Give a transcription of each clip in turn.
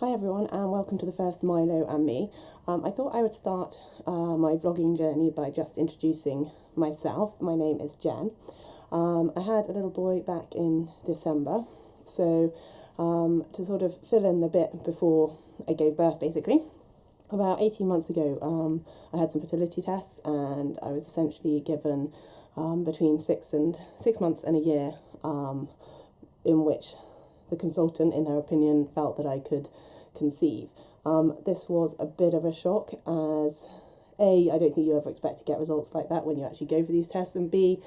Hi everyone and welcome to the first Milo and me. I thought I would start my vlogging journey by just introducing myself. My name is Jen. I had a little boy back in December, so to sort of fill in the bit before I gave birth basically, about 18 months ago I had some fertility tests and I was essentially given between 6 months and a year in which the consultant, in her opinion, felt that I could conceive. This was a bit of a shock as I don't think you ever expect to get results like that when you actually go for these tests, and B,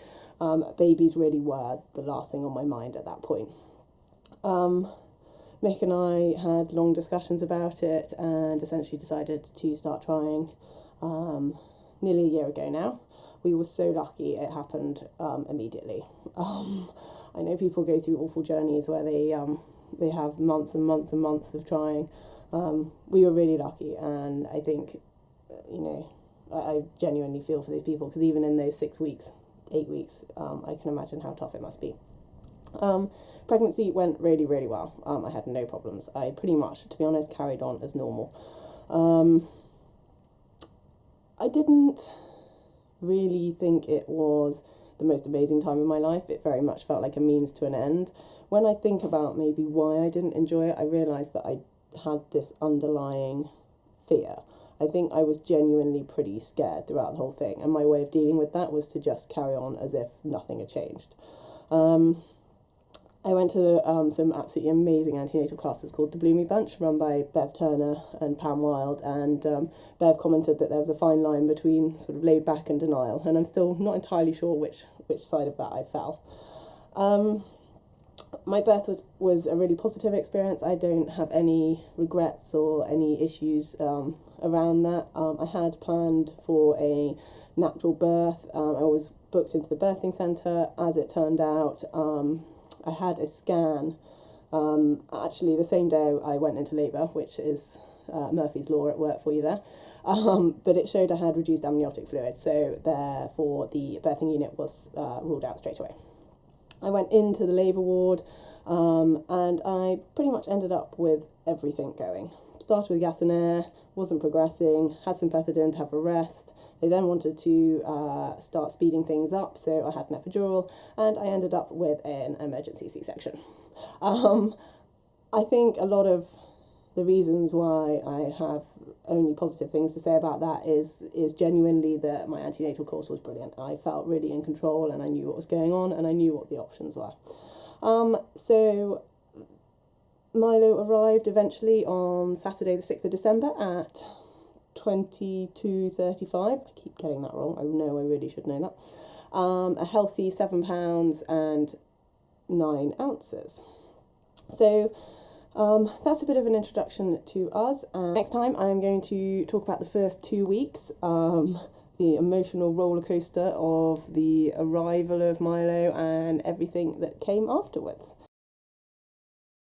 babies really were the last thing on my mind at that point. Mick and I had long discussions about it and essentially decided to start trying nearly a year ago now. We were so lucky it happened immediately. I know people go through awful journeys where they have months and months and months of trying. We were really lucky, and I think, I genuinely feel for these people, because even in those 6 weeks, 8 weeks, I can imagine how tough it must be. Pregnancy went really, really well. I had no problems. I pretty much, to be honest, carried on as normal. I didn't really think it was the most amazing time in my life. It very much felt like a means to an end. When I think about maybe why I didn't enjoy it, I realised that I had this underlying fear. I think I was genuinely pretty scared throughout the whole thing, and my way of dealing with that was to just carry on as if nothing had changed. I went to some absolutely amazing antenatal classes called the Bloomy Bunch, run by Bev Turner and Pam Wild, and Bev commented that there was a fine line between sort of laid back and denial, and I'm still not entirely sure which side of that I fell. My birth was a really positive experience. I don't have any regrets or any issues around that. I had planned for a natural birth. I was booked into the birthing centre. As it turned out, I had a scan actually the same day I went into labour, which is Murphy's Law at work for you there, but it showed I had reduced amniotic fluid, so therefore the birthing unit was ruled out straight away. I went into the labour ward and I pretty much ended up with everything going. Started with gas and air, wasn't progressing, had some pethidine to have a rest. They then wanted to start speeding things up, so I had an epidural, and I ended up with an emergency C-section. I think a lot of the reasons why I have only positive things to say about that is genuinely that my antenatal course was brilliant. I felt really in control, and I knew what was going on, and I knew what the options were. So Milo arrived eventually on Saturday the 6th of December at 22:35. I keep getting that wrong. I know I really should know that. A healthy 7 pounds and 9 ounces. So that's a bit of an introduction to us. And next time I'm going to talk about the first 2 weeks, the emotional roller coaster of the arrival of Milo and everything that came afterwards.